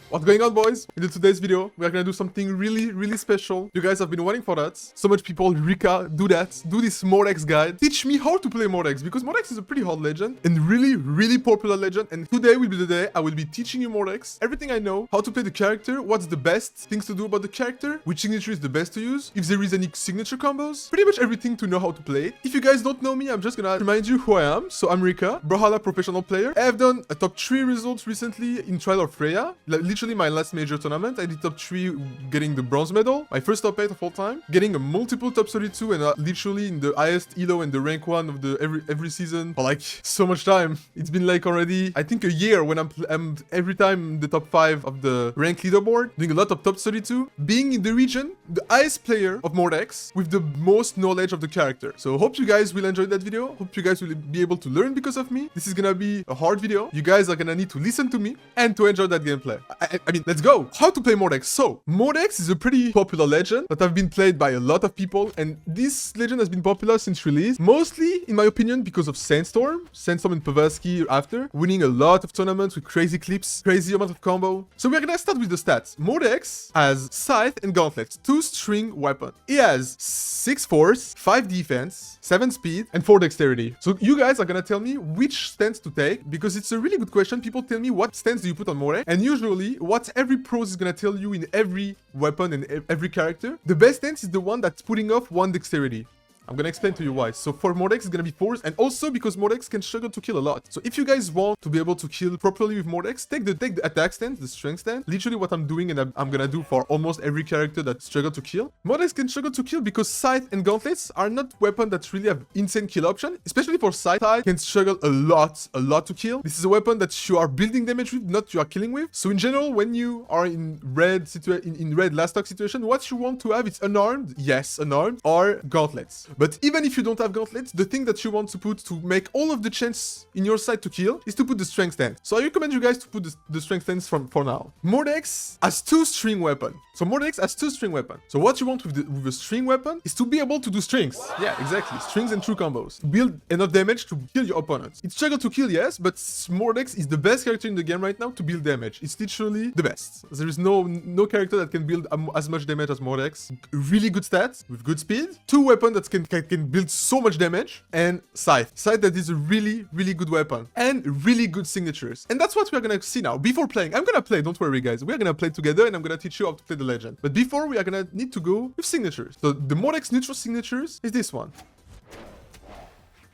What's going on, boys? In today's video, we are gonna do something really special. You guys have been waiting for that. So much people, Rikka, do that. Do this Mordex guide. Teach me how to play Mordex, because Mordex is a pretty hard legend and really popular legend. And today will be the day I will be teaching you Mordex. Everything I know, how to play the character, what's the best things to do about the character, which signature is the best to use, if there is any signature combos, pretty much everything to know how to play it. If you guys don't know me, I'm just gonna remind you who I am. So I'm Rikka, Brawlhalla professional player. I have done a top 3 results recently in Trial of Freya. Literally my last major tournament, I did top 3 getting the bronze medal, my first top 8 of all time, getting a multiple top 32 and literally in the highest elo and the rank 1 of the every season for like so much time. It's been like already, I think, a year when I'm every time the top 5 of the rank leaderboard, doing a lot of top 32, being in the region, the highest player of Mordex with the most knowledge of the character. So hope you guys will enjoy that video. Hope you guys will be able to learn because of me. This is gonna be a hard video. You guys are gonna need to listen to me and to enjoy that gameplay. I mean, let's go. How to play Mordex. So, Mordex is a pretty popular legend that have been played by a lot of people, and this legend has been popular since release, mostly, in my opinion, because of Sandstorm and Pavaski after, winning a lot of tournaments with crazy clips, crazy amount of combo. So we're gonna start with the stats. Mordex has Scythe and Gauntlets, 2 string weapon. He has 6 force, 5 defense, 7 speed, and 4 dexterity. So you guys are gonna tell me which stance to take, because it's a really good question. People tell me what stance do you put on Mordex, and usually what every pros is gonna tell you in every weapon and every character, the best stance is the one that's putting off 1 dexterity. I'm gonna explain to you why. So for Mordex, it's gonna be force, and also because Mordex can struggle to kill a lot. So if you guys want to be able to kill properly with Mordex, take the attack stance, the strength stance. Literally what I'm doing, and I'm gonna do for almost every character that struggle to kill. Mordex can struggle to kill because Scythe and Gauntlets are not weapons that really have insane kill option. Especially for Scythe, can struggle a lot to kill. This is a weapon that you are building damage with, not you are killing with. So in general, when you are in red in red last stock situation, what you want to have is unarmed, yes, unarmed, or Gauntlets. But even if you don't have Gauntlets, the thing that you want to put to make all of the chance in your side to kill is to put the strength stance. So I recommend you guys to put the strength stance for now. Mordex has 2 string weapon. So Mordex has 2 string weapon. So what you want with a string weapon is to be able to do strings. Yeah, exactly. Strings and true combos. Build enough damage to kill your opponents. It's struggle to kill, yes, but Mordex is the best character in the game right now to build damage. It's literally the best. There is no character that can build as much damage as Mordex. Really good stats with good speed. 2 weapons that can build so much damage, and Scythe that is a really good weapon and really good signatures. And that's what we're gonna see now. Before playing, I'm gonna play, don't worry guys, we're gonna play together and I'm gonna teach you how to play the legend. But before, we are gonna need to go with signatures. So the Mordex neutral signatures is this one.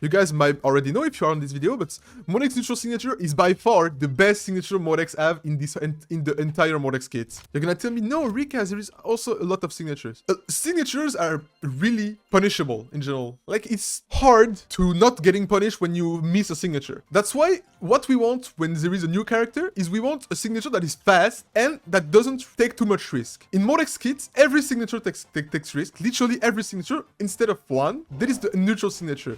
You guys might already know if you are on this video, but Mordex neutral signature is by far the best signature Mordex have in the entire Mordex kit. You're gonna tell me, no, Rikka, there is also a lot of signatures. Signatures are really punishable in general. Like, it's hard to not getting punished when you miss a signature. That's why what we want when there is a new character is we want a signature that is fast and that doesn't take too much risk. In Mordex kits, every signature takes risk. Literally every signature. Instead of 1, that is the neutral signature.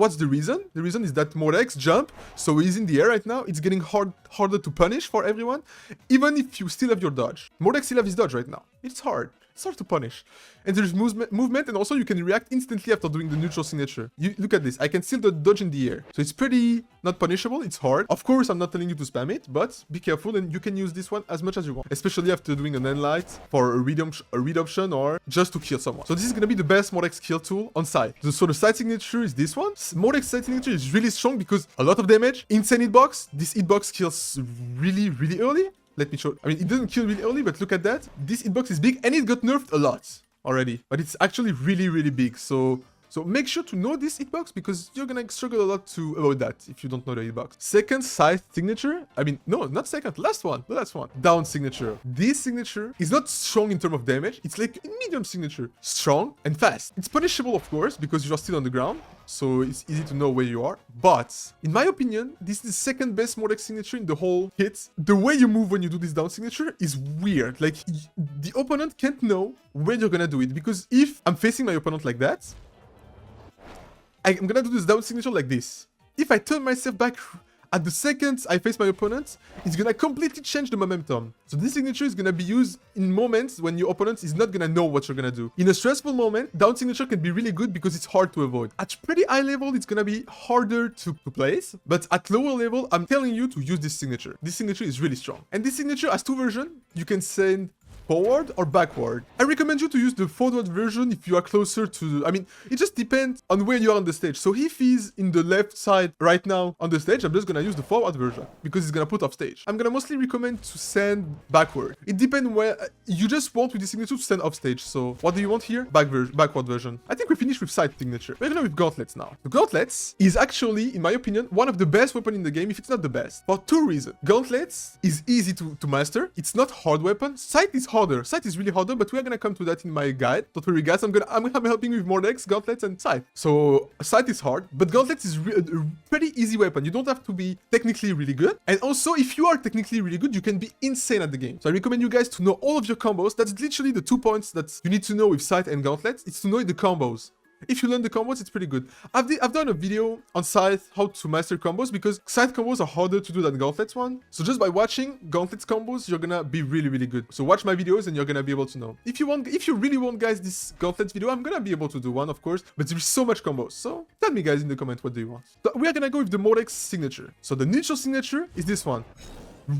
What's the reason? The reason is that Mordex jump, so he's in the air right now. It's getting harder to punish for everyone, even if you still have your dodge. Mordex still have his dodge right now. It's hard. It's hard to punish. And there's movement, and also you can react instantly after doing the neutral signature. You look at this. I can still dodge in the air. So it's pretty not punishable. It's hard. Of course, I'm not telling you to spam it, but be careful, and you can use this one as much as you want, especially after doing an endlight for a read option or just to kill someone. So this is going to be the best Mordex kill tool on Scythe. So the side signature is this one. Mordex side signature is really strong because a lot of damage, insane hitbox. This hitbox kills really early. Let me show. I mean, it doesn't kill really early, but look at that. This hitbox is big, and it got nerfed a lot already. But it's actually really big. So make sure to know this hitbox, because you're gonna struggle a lot to avoid that if you don't know the hitbox. Second Scythe signature. I mean, no, not second. Last one. The last one. Down signature. This signature is not strong in terms of damage. It's like a medium signature. Strong and fast. It's punishable, of course, because you are still on the ground. So it's easy to know where you are. But in my opinion, this is the second best Mordex signature in the whole kit. The way you move when you do this down signature is weird. Like, the opponent can't know where you're gonna do it, because if I'm facing my opponent like that, I'm gonna do this down signature like this. If I turn myself back, at the second I face my opponent, it's gonna completely change the momentum. So this signature is gonna be used in moments when your opponent is not gonna know what you're gonna do. In a stressful moment, down signature can be really good because it's hard to avoid. At pretty high level, it's gonna be harder to place, but at lower level, I'm telling you to use this signature. This signature is really strong. And this signature has two versions. You can send forward or backward. I recommend you to use the forward version if you are closer to, I mean, it just depends on where you are on the stage. So if he's in the left side right now on the stage, I'm just gonna use the forward version because it's gonna put off stage. I'm gonna mostly recommend to send backward. It depends where you just want with the signature to send off stage. So what do you want here? Backward version. I think we finished with Scythe signature. We're gonna with Gauntlets now. The Gauntlets is actually, in my opinion, one of the best weapons in the game, if it's not the best, for two reasons. Gauntlets is easy to master. It's not hard weapon. Scythe is harder. Scythe is really harder, but we're gonna come to that in my guide. Don't worry, guys. I'm helping with Mordex, Gauntlets, and Scythe. So Scythe is hard, but Gauntlets is a pretty easy weapon. You don't have to be technically really good, and also if you are technically really good, you can be insane at the game. So I recommend you guys to know all of your combos. That's literally the 2 points that you need to know with Scythe and Gauntlets. It's to know the combos. If you learn the combos, it's pretty good. I've done a video on Scythe, how to master combos, because Scythe combos are harder to do than Gauntlets one. So just by watching Gauntlets combos, you're gonna be really, really good. So watch my videos and you're gonna be able to know. If you really want, guys, this Gauntlets video, I'm gonna be able to do one, of course, but there's so much combos. So tell me, guys, in the comment, what do you want? So we are gonna go with the Mordex signature. So the neutral signature is this one.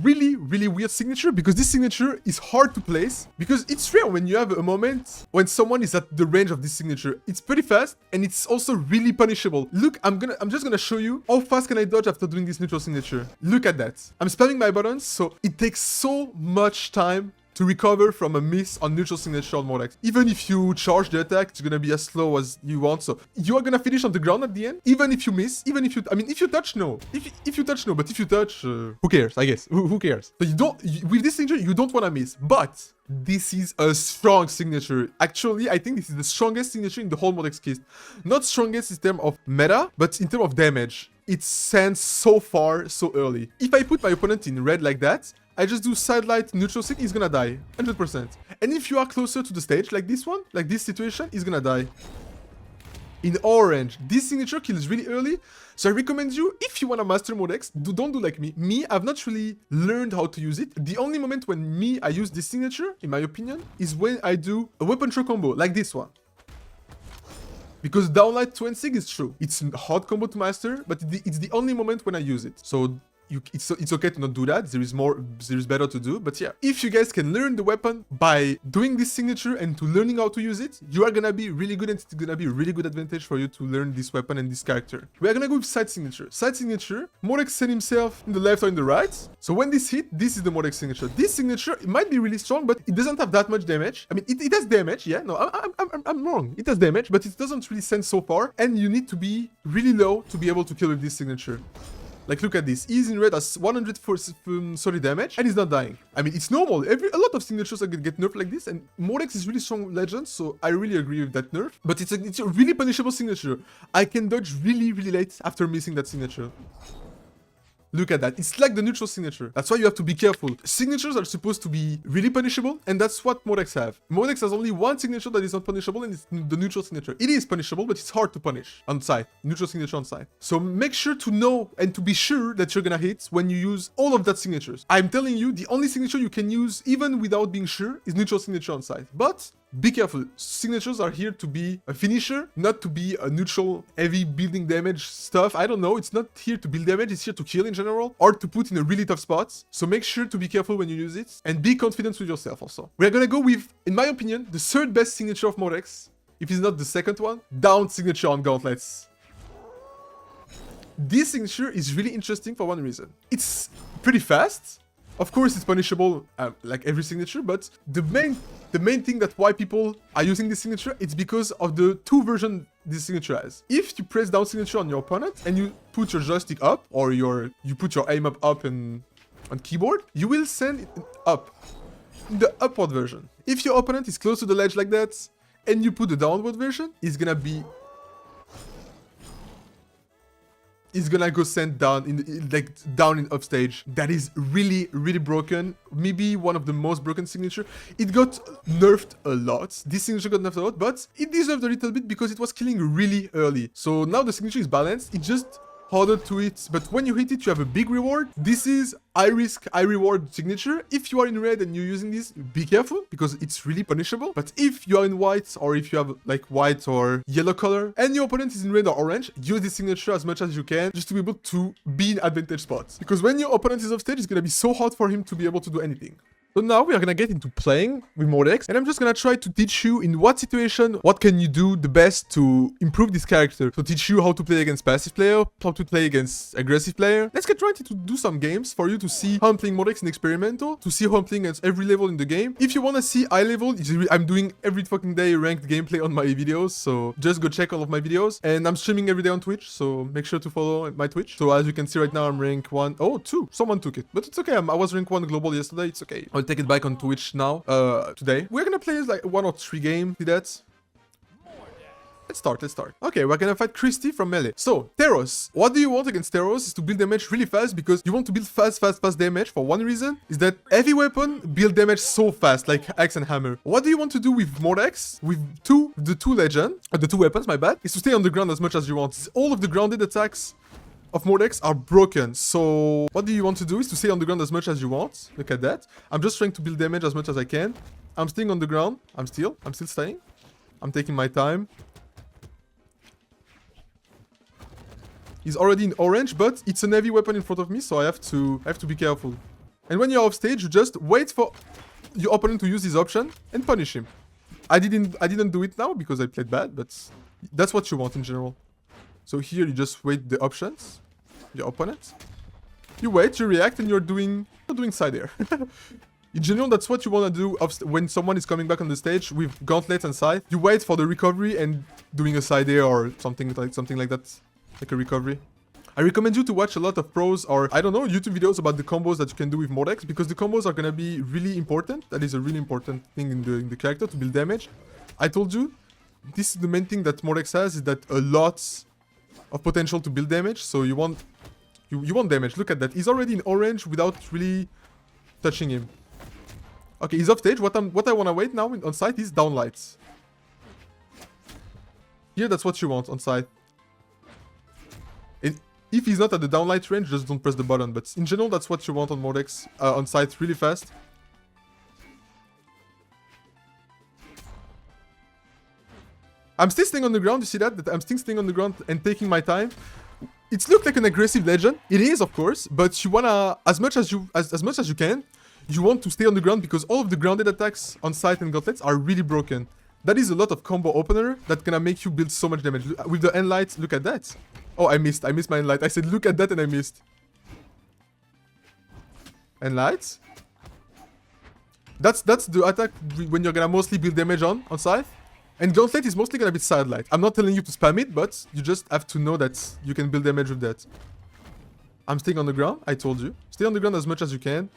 Really, really weird signature because this signature is hard to place because it's rare when you have a moment when someone is at the range of this signature. It's pretty fast and it's also really punishable. Look, I'm just gonna show you how fast can I dodge after doing this neutral signature. Look at that. I'm spamming my buttons, so it takes so much time to recover from a miss on neutral signature on Mordex. Even if you charge the attack, it's gonna be as slow as you want. So you are gonna finish on the ground at the end, even if you miss, even if you, I mean, if you touch, no. If you touch, no. But if you touch, who cares? I guess. Who cares? So with this signature, you don't wanna miss. But this is a strong signature. Actually, I think this is the strongest signature in the whole Mordex kit. Not strongest in terms of meta, but in terms of damage. It sends so far, so early. If I put my opponent in red like that, I just do sidelight neutral sig, he's gonna die. 100%. And if you are closer to the stage, like this one, like this situation, he's gonna die. In orange, this signature kills really early. So I recommend you, if you wanna master Mordex, don't do like me. I've not really learned how to use it. The only moment when I use this signature, in my opinion, is when I do a weapon throw combo, like this one. Because downlight 20 is true. It's a hard combo to master, but it's the only moment when I use it. So it's okay to not do that. There is better to do. But yeah, if you guys can learn the weapon by doing this signature and to learning how to use it, you are gonna be really good, and it's gonna be a really good advantage for you to learn this weapon and this character. We are gonna go with side signature. Side signature, Mordex sent himself in the left or in the right. So when this hit, this is the Mordex signature. This signature, it might be really strong, but it doesn't have that much damage. I mean, it has damage, yeah. No, I'm wrong. It has damage, but it doesn't really send so far, and you need to be really low to be able to kill with this signature. Like, look at this. He's in red as 130 damage, and he's not dying. I mean, it's normal. A lot of signatures are gonna get nerfed like this, and Mordex is really strong legend, so I really agree with that nerf. But it's a really punishable signature. I can dodge really, really late after missing that signature. Look at that. It's like the neutral signature. That's why you have to be careful. Signatures are supposed to be really punishable, and that's what Mordex have. Mordex has only one signature that is not punishable, and it's the neutral signature. It is punishable, but it's hard to punish on side. Neutral signature on side. So make sure to know and to be sure that you're gonna hit when you use all of that signatures. I'm telling you, the only signature you can use, even without being sure, is neutral signature on side. But be careful. Signatures are here to be a finisher, not to be a neutral, heavy building damage stuff. I don't know. It's not here to build damage. It's here to kill in general, or to put in a really tough spot. So make sure to be careful when you use it, and be confident with yourself also. We're gonna go with, in my opinion, the third best signature of Mordex, if it's not the second one, down signature on Gauntlets. This signature is really interesting for one reason. It's pretty fast. Of course, it's punishable like every signature, but the main thing that why people are using this signature, it's because of the two versions this signature has. If you press down signature on your opponent and you put your joystick up, or you put your aim up and on keyboard, you will send it up in the upward version. If your opponent is close to the ledge like that and you put the downward version, it's gonna go send down in upstage. That is really, really broken. Maybe one of the most broken signature. It got nerfed a lot. This signature got nerfed a lot, but it deserved a little bit because it was killing really early. So now the signature is balanced. It just harder to hit, but when you hit it, you have a big reward. This is high risk, high reward signature. If you are in red and you're using this, be careful because it's really punishable. But if you are in white, or if you have like white or yellow color and your opponent is in red or orange, use this signature as much as you can just to be able to be in advantage spots. Because when your opponent is off stage, it's gonna be so hard for him to be able to do anything. So now we are gonna get into playing with Mordex, and I'm just gonna try to teach you in what situation, what can you do the best to improve this character. So teach you how to play against passive player, how to play against aggressive player. Let's get ready to do some games for you to see how I'm playing Mordex in experimental, to see how I'm playing against every level in the game. If you wanna see high level, I'm doing every fucking day ranked gameplay on my videos, so just go check all of my videos. And I'm streaming every day on Twitch, so make sure to follow my Twitch. So as you can see right now, I'm rank 1. Oh, 2. Someone took it, but it's okay. I was rank 1 global yesterday. It's okay. I'll take it back on Twitch now, today. We're gonna play like 1 or 3 games. See that? Let's start. Okay, we're gonna fight Christy from melee. So, Teros. What do you want against Teros is to build damage really fast, because you want to build fast damage for one reason, is that heavy weapon build damage so fast, like axe and hammer. What do you want to do with Mordex? With the two weapons, my bad, is to stay on the ground as much as you want. All of the grounded attacks of Mordex are broken. So what do you want to do is to stay on the ground as much as you want. Look at that. I'm just trying to build damage as much as I can. I'm staying on the ground. I'm still staying. I'm taking my time. He's already in orange, but it's an heavy weapon in front of me, so I have to be careful. And when you're off stage, you just wait for your opponent to use his option and punish him. I didn't do it now because I played bad, but that's what you want in general. So here you just wait the options, your opponent. You wait, you react, and you're doing side air. In general, that's what you want to do when someone is coming back on the stage with Gauntlets and Scythe. You wait for the recovery and doing a side air or something like that, like a recovery. I recommend you to watch a lot of pros or, I don't know, YouTube videos about the combos that you can do with Mordex, because the combos are gonna be really important. That is a really important thing in the character to build damage. I told you, this is the main thing that Mordex has, is that a lot of potential to build damage. So you want damage. Look at that. He's already in orange without really touching him. Okay, he's off stage. What I want to wait now on Scythe is down lights. Here, that's what you want on Scythe. And if he's not at the downlight range, just don't press the button. But in general, that's what you want on Mordex, on Scythe, really fast. I'm still staying on the ground. You see that? I'm still staying on the ground and taking my time. It looks like an aggressive legend. It is, of course, but you wanna, as much as you can, you want to stay on the ground, because all of the grounded attacks on Scythe and Gauntlets are really broken. That is a lot of combo opener that's gonna make you build so much damage. With the end light, look at that. Oh, I missed my end light. I said look at that and I missed. End light. That's the attack when you're gonna mostly build damage on Scythe. And Gauntlet is mostly gonna be side light. I'm not telling you to spam it, but you just have to know that you can build damage with that. I'm staying on the ground, I told you. Stay on the ground as much as you can.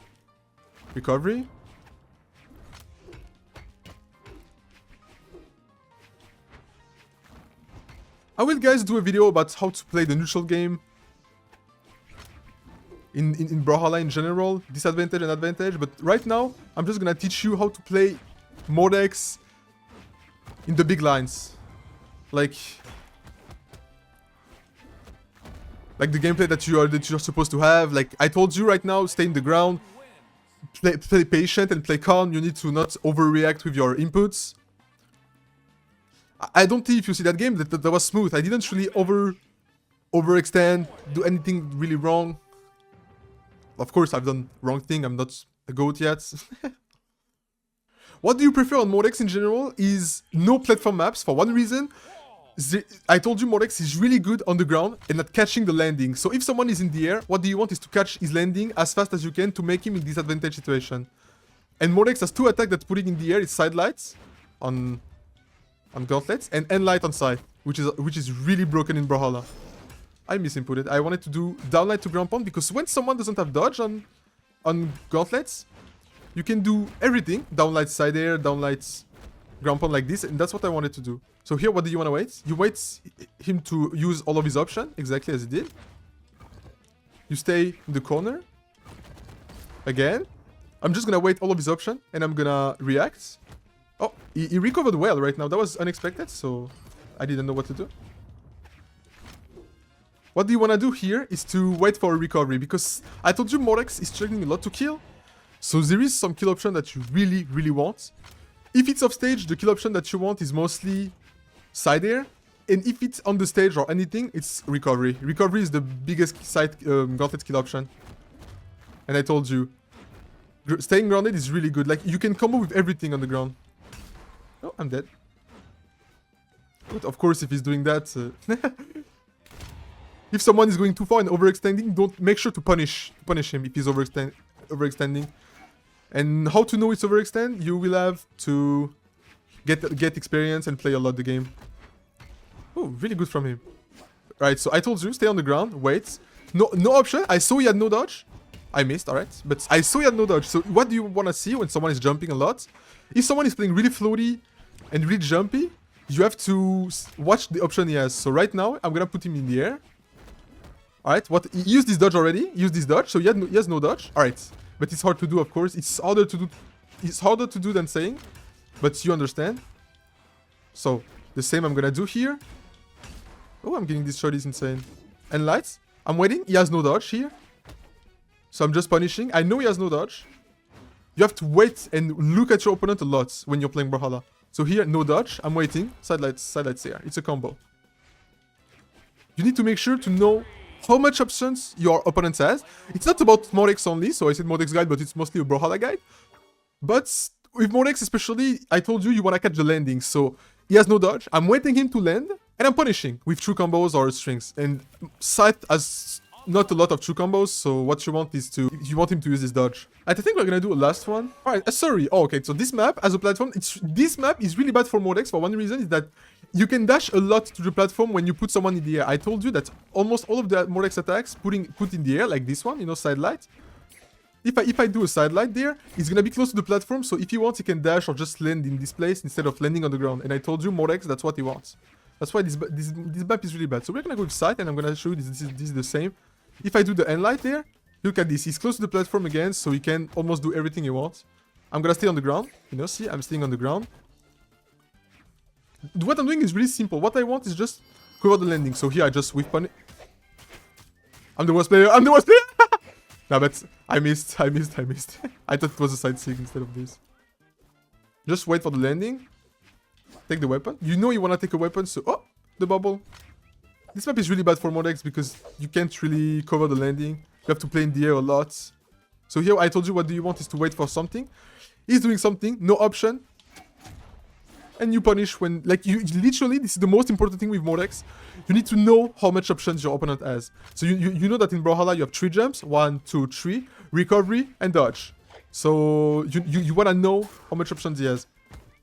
Recovery. I will, guys, do a video about how to play the neutral game in Brawlhalla in general, disadvantage and advantage, but right now I'm just gonna teach you how to play Mordex in the big lines, like the gameplay that you're supposed to have. Like I told you, right now, stay in the ground, play patient and play calm. You need to not overreact with your inputs. I don't think if you see that game that was smooth. I didn't really overextend, do anything really wrong. Of course, I've done wrong thing. I'm not a goat yet. What do you prefer on Mordex in general is no platform maps, for one reason. I told you Mordex is really good on the ground and at catching the landing. So if someone is in the air, what do you want is to catch his landing as fast as you can to make him in disadvantage situation. And Mordex has 2 attacks that putting in the air. It's side lights on Gauntlets and end light on Scythe, which is really broken in Brawlhalla. I misinputted. I wanted to do downlight to ground pound, because when someone doesn't have dodge on Gauntlets, you can do everything. Downlight side air, downlight ground pound like this, and that's what I wanted to do. So here, what do you want to wait? You wait him to use all of his options, exactly as he did. You stay in the corner. Again. I'm just gonna wait all of his options, and I'm gonna react. Oh, he recovered well right now. That was unexpected, so I didn't know what to do. What you want to do here is to wait for a recovery, because I told you Mordex is struggling a lot to kill. So there is some kill option that you really, really want. If it's off stage, the kill option that you want is mostly side air. And if it's on the stage or anything, it's recovery. Recovery is the biggest side gauntlet kill option. And I told you, staying grounded is really good. Like, you can combo with everything on the ground. Oh, I'm dead. But of course, if he's doing that... if someone is going too far and overextending, don't make sure to punish him if he's overextending. And how to know it's overextend? You will have to get experience and play a lot the game. Oh, really good from him. Right, so I told you, stay on the ground, wait. No option. I saw he had no dodge. I missed, alright. But I saw he had no dodge. So what do you want to see when someone is jumping a lot? If someone is playing really floaty and really jumpy, you have to watch the option he has. So right now, I'm going to put him in the air. Alright, he used this dodge already. He used this dodge, so he has no dodge. Alright, but it's hard to do, of course. It's harder to do than saying, but you understand. So, the same I'm going to do here. Oh, I'm getting this shot, is insane. And lights. I'm waiting. He has no dodge here. So I'm just punishing. I know he has no dodge. You have to wait and look at your opponent a lot when you're playing Brawlhalla. So here, no dodge. I'm waiting. Side lights here. It's a combo. You need to make sure to know how much options your opponent has. It's not about Mordex only. So I said Mordex guide, but it's mostly a Brawlhalla guide. But with Mordex especially, I told you, you want to catch the landing. So he has no dodge. I'm waiting him to land. And I'm punishing with true combos or strings. And Scythe has not a lot of true combos, so what you want is you want him to use his dodge. I think we're gonna do a last one. Alright, sorry. Oh, okay, so this map, as a platform, this map is really bad for Mordex for one reason, is that you can dash a lot to the platform when you put someone in the air. I told you that almost all of the Mordex attacks put in the air, like this one, you know, side light. If I do a side light there, it's gonna be close to the platform, so if he wants, he can dash or just land in this place instead of landing on the ground. And I told you, Mordex, that's what he wants. That's why this map is really bad. So we're gonna go with Scythe, and I'm gonna show you this is the same. If I do the end light there, look at this. He's close to the platform again, so he can almost do everything he wants. I'm gonna stay on the ground. You know, see, I'm staying on the ground. What I'm doing is really simple. What I want is just cover the landing. So here I just whip on it. I'm the worst player. I'm the worst player. No, but I missed. I thought it was a side sig instead of this. Just wait for the landing. Take the weapon. You know you want to take a weapon, so... Oh! The bubble. This map is really bad for Mordex because you can't really cover the landing. You have to play in the air a lot. So here I told you what do you want is to wait for something. He's doing something. No option. And you punish when... Like, you literally, this is the most important thing with Mordex. You need to know how much options your opponent has. So you know that in Brawlhalla you have 3 jumps. 1, 2, 3. Recovery and dodge. So you want to know how much options he has.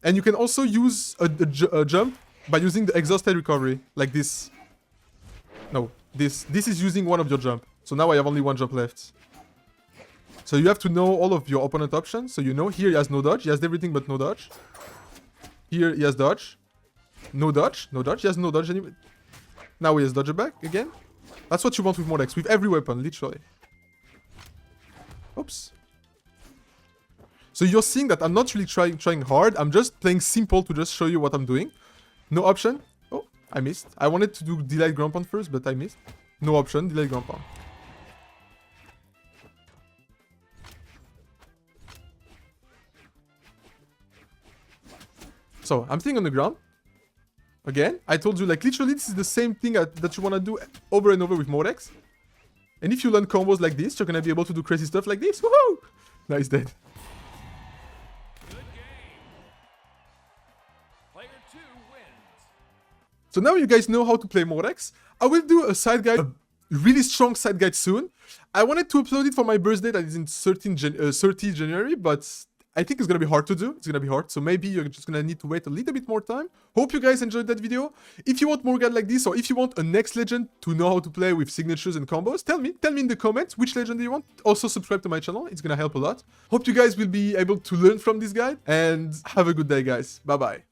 And you can also use a jump by using the exhausted recovery, like this. No, this is using one of your jump. So now I have only 1 jump left. So you have to know all of your opponent options. So you know, here he has no dodge. He has everything but no dodge. Here he has dodge. No dodge. No dodge. He has no dodge anyway. Now he has dodge back again. That's what you want with Mordex, with every weapon, literally. Oops. So you're seeing that I'm not really trying hard. I'm just playing simple to just show you what I'm doing. No option. Oh, I missed. I wanted to do delayed ground pound first, but I missed. No option, delayed ground pound. So, I'm staying on the ground. Again, I told you, like, literally, this is the same thing that you want to do over and over with Mordex. And if you learn combos like this, you're going to be able to do crazy stuff like this. Woohoo! Now he's dead. So now you guys know how to play Mordex. I will do a side guide, a really strong side guide soon. I wanted to upload it for my birthday that is in 30 January, but I think it's gonna be hard to do. It's gonna be hard, so maybe you're just gonna need to wait a little bit more time. Hope you guys enjoyed that video. If you want more guide like this, or if you want a next legend to know how to play with signatures and combos, tell me in the comments which legend do you want. Also subscribe to my channel, it's gonna help a lot. Hope you guys will be able to learn from this guide, and have a good day, guys. Bye bye.